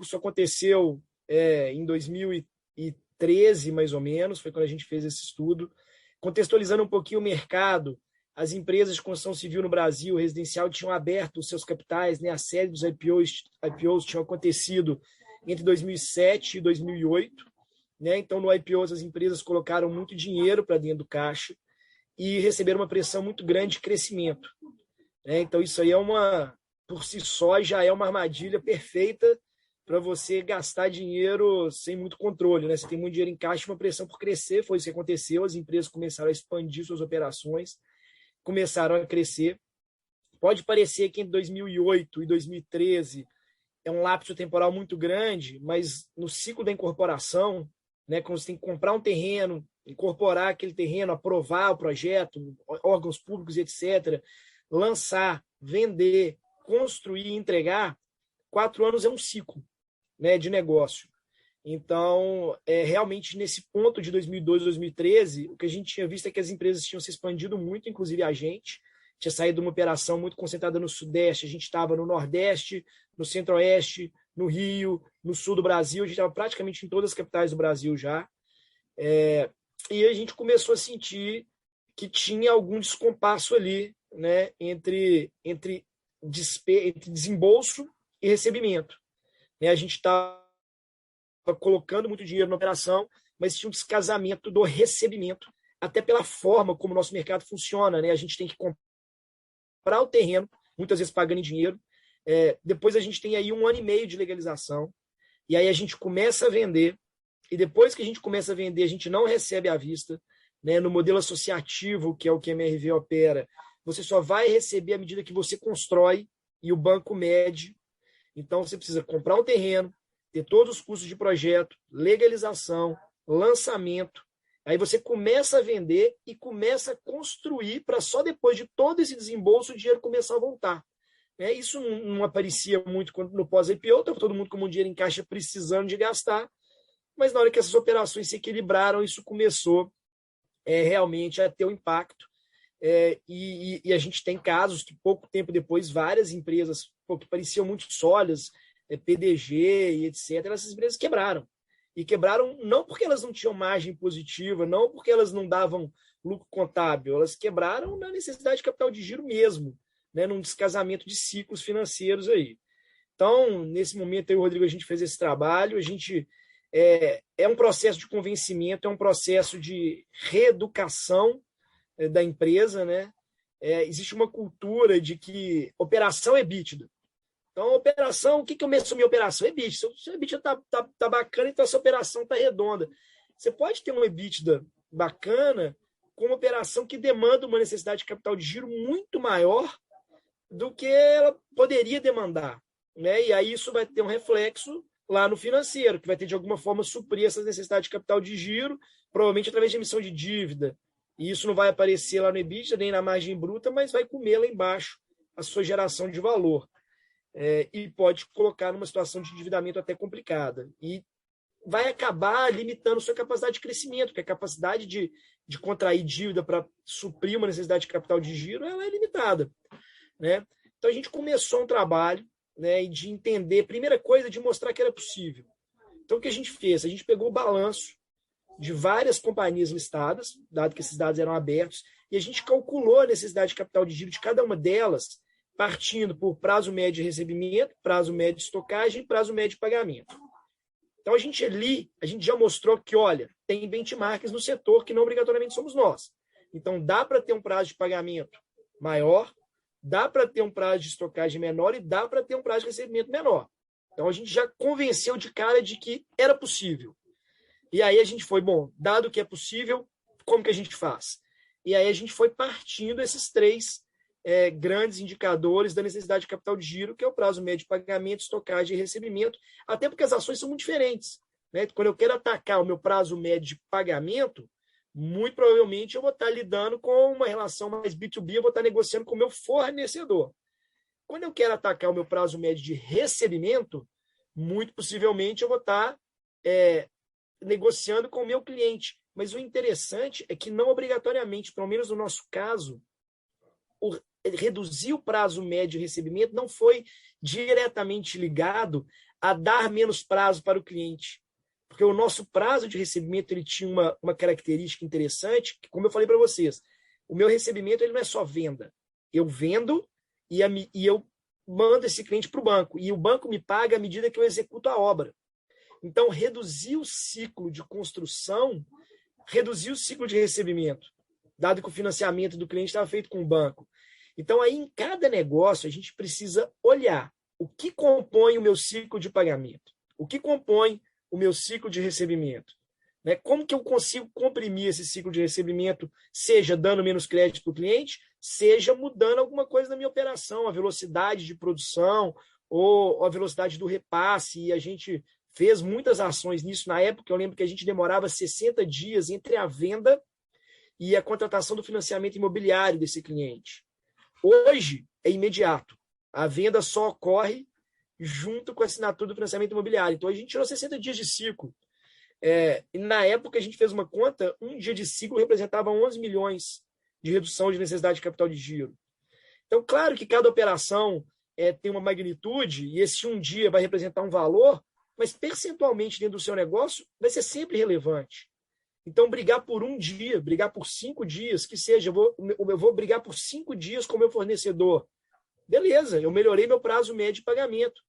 Isso aconteceu em 2013, mais ou menos, foi quando a gente fez esse estudo. Contextualizando um pouquinho o mercado, as empresas de construção civil no Brasil, residencial, tinham aberto os seus capitais, né? A série dos IPOs tinham acontecido entre 2007 e 2008. Né? Então, no IPOs, as empresas colocaram muito dinheiro para dentro do caixa e receberam uma pressão muito grande de crescimento. Né? Então, isso aí por si só, já é uma armadilha perfeita para você gastar dinheiro sem muito controle. Né? Você tem muito dinheiro em caixa e uma pressão por crescer, foi isso que aconteceu, as empresas começaram a expandir suas operações, começaram a crescer. Pode parecer que entre 2008 e 2013 é um lapso temporal muito grande, mas no ciclo da incorporação, né, quando você tem que comprar um terreno, incorporar aquele terreno, aprovar o projeto, órgãos públicos, etc., lançar, vender, construir e entregar, 4 anos é um ciclo, né, de negócio. Então, realmente, nesse ponto de 2012, 2013, o que a gente tinha visto é que as empresas tinham se expandido muito, inclusive a gente, tinha saído de uma operação muito concentrada no Sudeste, a gente estava no Nordeste, no Centro-Oeste, no Rio, no Sul do Brasil, a gente estava praticamente em todas as capitais do Brasil já. E a gente começou a sentir que tinha algum descompasso ali, né, entre desembolso e recebimento. Né? A gente estava colocando muito dinheiro na operação, mas tinha um descasamento do recebimento, até pela forma como o nosso mercado funciona. Né? A gente tem que comprar o terreno, muitas vezes pagando em dinheiro. Depois a gente tem aí 1 ano e meio de legalização, e aí a gente começa a vender, e depois que a gente começa a vender, a gente não recebe à vista. Né? No modelo associativo, que é o que a MRV opera, você só vai receber à medida que você constrói e o banco mede. Então, você precisa comprar um terreno, ter todos os custos de projeto, legalização, lançamento. Aí você começa a vender e começa a construir para só depois de todo esse desembolso o dinheiro começar a voltar. Isso não aparecia muito no pós-IPO, estava todo mundo com um dinheiro em caixa precisando de gastar, mas na hora que essas operações se equilibraram, isso começou realmente a ter um impacto. E a gente tem casos que pouco tempo depois, várias empresas que pareciam muito sólidas, PDG e etc., essas empresas quebraram. E quebraram não porque elas não tinham margem positiva, não porque elas não davam lucro contábil, elas quebraram na necessidade de capital de giro mesmo, né, num descasamento de ciclos financeiros aí. Então, nesse momento, eu e o Rodrigo, a gente fez esse trabalho, a gente é um processo de convencimento, é um processo de reeducação da empresa, né? Existe uma cultura de que operação é EBITDA. Então, operação, o que eu meço minha operação? EBITDA. Se o EBITDA tá bacana, então essa operação tá redonda. Você pode ter um EBITDA bacana com uma operação que demanda uma necessidade de capital de giro muito maior do que ela poderia demandar. Né? E aí isso vai ter um reflexo lá no financeiro, que vai ter de alguma forma suprir essas necessidades de capital de giro, provavelmente através de emissão de dívida. E isso não vai aparecer lá no EBITDA, nem na margem bruta, mas vai comer lá embaixo a sua geração de valor. E pode colocar numa situação de endividamento até complicada. E vai acabar limitando sua capacidade de crescimento, porque a capacidade de contrair dívida para suprir uma necessidade de capital de giro ela é limitada. Né? Então, a gente começou um trabalho, né, de entender, primeira coisa, de mostrar que era possível. Então, o que a gente fez? A gente pegou o balanço de várias companhias listadas, dado que esses dados eram abertos, e a gente calculou a necessidade de capital de giro de cada uma delas, partindo por prazo médio de recebimento, prazo médio de estocagem e prazo médio de pagamento. Então, a gente já mostrou que, olha, tem benchmarks no setor que não obrigatoriamente somos nós. Então, dá para ter um prazo de pagamento maior, dá para ter um prazo de estocagem menor e dá para ter um prazo de recebimento menor. Então, a gente já convenceu de cara de que era possível. E aí a gente foi, dado que é possível, como que a gente faz? E aí a gente foi partindo esses 3 grandes indicadores da necessidade de capital de giro, que é o prazo médio de pagamento, estocagem e recebimento, até porque as ações são muito diferentes. Né? Quando eu quero atacar o meu prazo médio de pagamento, muito provavelmente eu vou estar lidando com uma relação mais B2B, eu vou estar negociando com o meu fornecedor. Quando eu quero atacar o meu prazo médio de recebimento, muito possivelmente eu vou estar negociando com o meu cliente. Mas o interessante é que não obrigatoriamente, pelo menos no nosso caso, reduzir o prazo médio de recebimento não foi diretamente ligado a dar menos prazo para o cliente. Porque o nosso prazo de recebimento ele tinha uma característica interessante, que, como eu falei para vocês, o meu recebimento ele não é só venda. Eu vendo e eu mando esse cliente para o banco. E o banco me paga à medida que eu executo a obra. Então, reduzir o ciclo de construção, reduzir o ciclo de recebimento, dado que o financiamento do cliente estava feito com o banco. Então, aí em cada negócio, a gente precisa olhar o que compõe o meu ciclo de pagamento, o que compõe o meu ciclo de recebimento. Né? Como que eu consigo comprimir esse ciclo de recebimento, seja dando menos crédito para o cliente, seja mudando alguma coisa na minha operação, a velocidade de produção ou a velocidade do repasse. E a gente fez muitas ações nisso. Na época, eu lembro que a gente demorava 60 dias entre a venda e a contratação do financiamento imobiliário desse cliente. Hoje é imediato. A venda só ocorre junto com a assinatura do financiamento imobiliário. Então, a gente tirou 60 dias de ciclo. E na época, a gente fez uma conta, um dia de ciclo representava 11 milhões de redução de necessidade de capital de giro. Então, claro que cada operação tem uma magnitude, e esse um dia vai representar um valor, mas percentualmente dentro do seu negócio vai ser sempre relevante. Então, brigar por um dia, brigar por 5 dias, que seja, eu vou brigar por 5 dias com o meu fornecedor. Beleza, eu melhorei meu prazo médio de pagamento.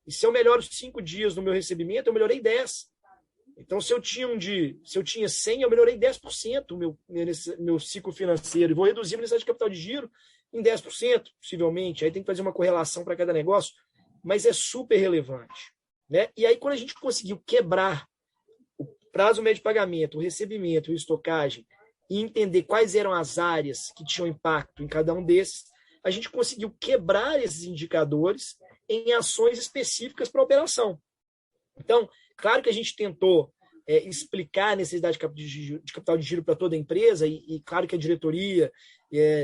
E se eu melhoro 5 dias no meu recebimento, eu melhorei 10. Então, se eu tinha 100, eu melhorei 10% o meu ciclo financeiro. E vou reduzir a necessidade de capital de giro em 10%, possivelmente. Aí tem que fazer uma correlação para cada negócio, mas é super relevante. Né? E aí, quando a gente conseguiu quebrar o prazo médio de pagamento, o recebimento e a estocagem, e entender quais eram as áreas que tinham impacto em cada um desses, a gente conseguiu quebrar esses indicadores em ações específicas para a operação. Então, claro que a gente tentou explicar a necessidade de capital de giro para toda a empresa, e claro que a diretoria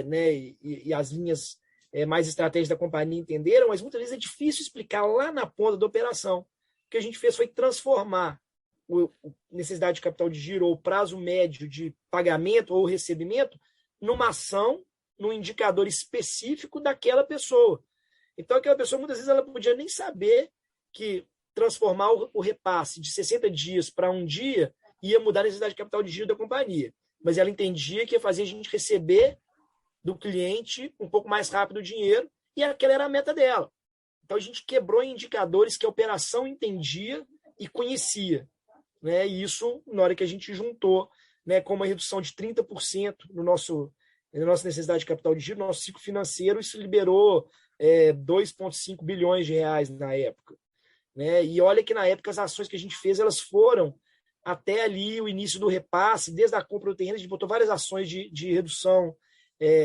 né, e as linhas mais estratégicas da companhia entenderam, mas muitas vezes é difícil explicar lá na ponta da operação. O que a gente fez foi transformar a necessidade de capital de giro ou prazo médio de pagamento ou recebimento numa ação, num indicador específico daquela pessoa. Então, aquela pessoa, muitas vezes, ela podia nem saber que transformar o repasse de 60 dias para um dia ia mudar a necessidade de capital de giro da companhia. Mas ela entendia que ia fazer a gente receber do cliente um pouco mais rápido o dinheiro, e aquela era a meta dela. Então, a gente quebrou indicadores que a operação entendia e conhecia. Né? E isso, na hora que a gente juntou, né, com uma redução de 30% na nossa necessidade de capital de giro, no nosso ciclo financeiro, isso liberou 2,5 bilhões de reais na época. Né? E olha que na época as ações que a gente fez, elas foram até ali o início do repasse, desde a compra do terreno, a gente botou várias ações de redução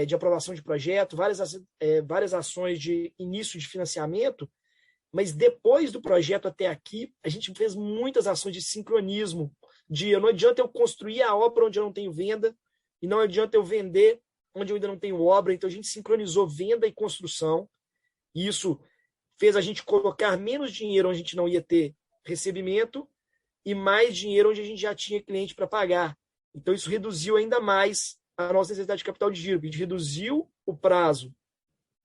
de aprovação de projeto, várias ações de início de financiamento, mas depois do projeto até aqui, a gente fez muitas ações de sincronismo, não adianta eu construir a obra onde eu não tenho venda, e não adianta eu vender onde eu ainda não tenho obra. Então a gente sincronizou venda e construção, e isso fez a gente colocar menos dinheiro onde a gente não ia ter recebimento e mais dinheiro onde a gente já tinha cliente para pagar. Então isso reduziu ainda mais a nossa necessidade de capital de giro. A gente reduziu o prazo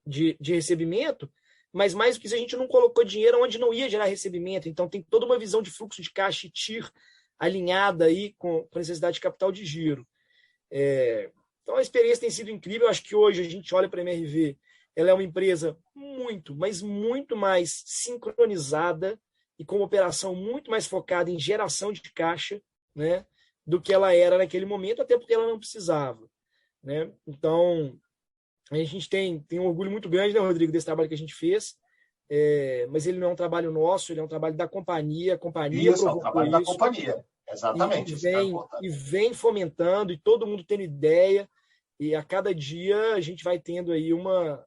de recebimento, mas mais do que isso, a gente não colocou dinheiro onde não ia gerar recebimento. Então tem toda uma visão de fluxo de caixa e TIR alinhada aí com a necessidade de capital de giro. Então a experiência tem sido incrível. Eu acho que hoje a gente olha para a MRV, ela é uma empresa muito, mas muito mais sincronizada e com uma operação muito mais focada em geração de caixa, né, do que ela era naquele momento, até porque ela não precisava. Né? Então, a gente tem um orgulho muito grande, né, Rodrigo, desse trabalho que a gente fez, mas ele não é um trabalho nosso, ele é um trabalho da companhia. A companhia isso, provocou é um trabalho da companhia. Exatamente. E vem fomentando, e todo mundo tendo ideia, e a cada dia a gente vai tendo aí uma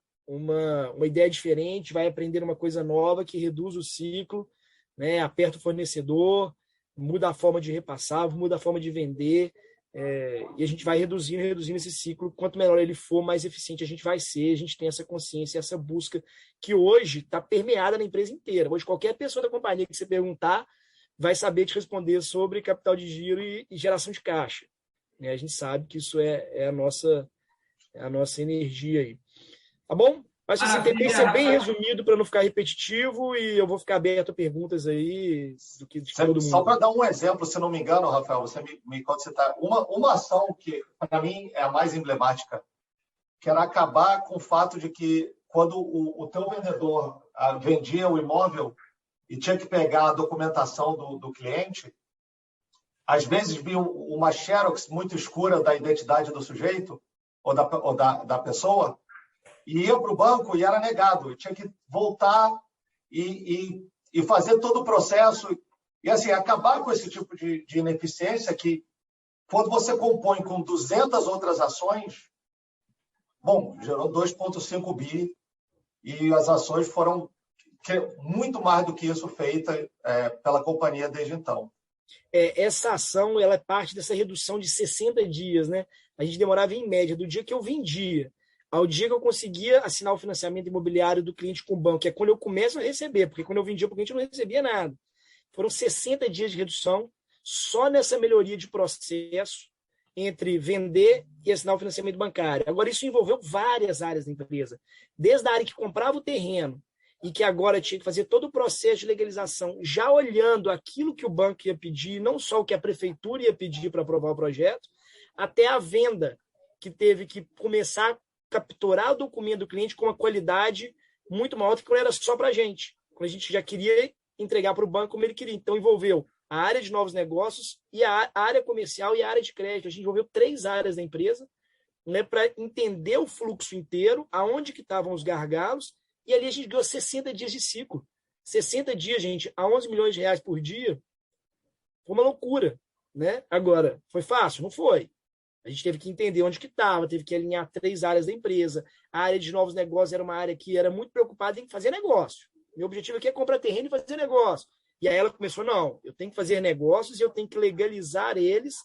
ideia diferente, vai aprendendo uma coisa nova que reduz o ciclo, né? Aperta o fornecedor, muda a forma de repassar, muda a forma de vender, e a gente vai reduzindo esse ciclo. Quanto melhor ele for, mais eficiente a gente vai ser. A gente tem essa consciência, essa busca que hoje está permeada na empresa inteira. Hoje qualquer pessoa da companhia que você perguntar vai saber te responder sobre capital de giro e geração de caixa. A gente sabe que isso é a nossa energia aí. Tá bom? Mas assim, tentei ser bem resumido para não ficar repetitivo e eu vou ficar aberto a perguntas aí de todo mundo. Só para dar um exemplo, se não me engano, Rafael, você me conta se tá uma ação que para mim é a mais emblemática, que era acabar com o fato de que quando o teu vendedor vendia o imóvel e tinha que pegar a documentação do cliente, às vezes vinha uma xerox muito escura da identidade do sujeito ou da pessoa, e ia para o banco e era negado. Tinha que voltar e fazer todo o processo. E assim, acabar com esse tipo de ineficiência que, quando você compõe com 200 outras ações, bom, gerou 2,5 bi e as ações foram muito mais do que isso feita pela companhia desde então. Essa ação ela é parte dessa redução de 60 dias, né? A gente demorava, em média, do dia que eu vendia ao dia que eu conseguia assinar o financiamento imobiliário do cliente com o banco, que é quando eu começo a receber, porque quando eu vendia para o cliente eu não recebia nada. Foram 60 dias de redução só nessa melhoria de processo entre vender e assinar o financiamento bancário. Agora, isso envolveu várias áreas da empresa, desde a área que comprava o terreno e que agora tinha que fazer todo o processo de legalização, já olhando aquilo que o banco ia pedir, não só o que a prefeitura ia pedir para aprovar o projeto, até a venda, que teve que começar a capturar o documento do cliente com uma qualidade muito maior do que quando era só para a gente. Quando a gente já queria entregar para o banco como ele queria. Então, envolveu a área de novos negócios e a área comercial e a área de crédito. A gente envolveu 3 áreas da empresa, né, para entender o fluxo inteiro, aonde que estavam os gargalos, e ali a gente ganhou 60 dias de ciclo. 60 dias, gente, a 11 milhões de reais por dia, foi uma loucura, né? Agora, foi fácil? Não foi. A gente teve que entender onde que estava, teve que alinhar 3 áreas da empresa. A área de novos negócios era uma área que era muito preocupada em fazer negócio. Meu objetivo aqui é comprar terreno e fazer negócio. E aí ela começou, não, eu tenho que fazer negócios e eu tenho que legalizar eles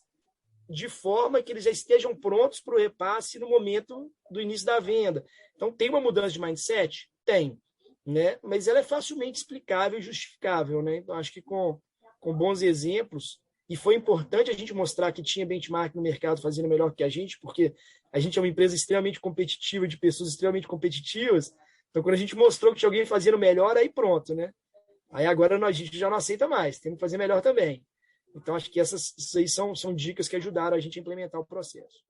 de forma que eles já estejam prontos para o repasse no momento do início da venda. Então, tem uma mudança de mindset? Tem, né? Mas ela é facilmente explicável e justificável, né? Então, acho que com bons exemplos, e foi importante a gente mostrar que tinha benchmark no mercado fazendo melhor que a gente, porque a gente é uma empresa extremamente competitiva, de pessoas extremamente competitivas. Então, quando a gente mostrou que tinha alguém fazendo melhor, aí pronto, né? Aí agora a gente já não aceita mais, temos que fazer melhor também. Então, acho que essas aí são dicas que ajudaram a gente a implementar o processo.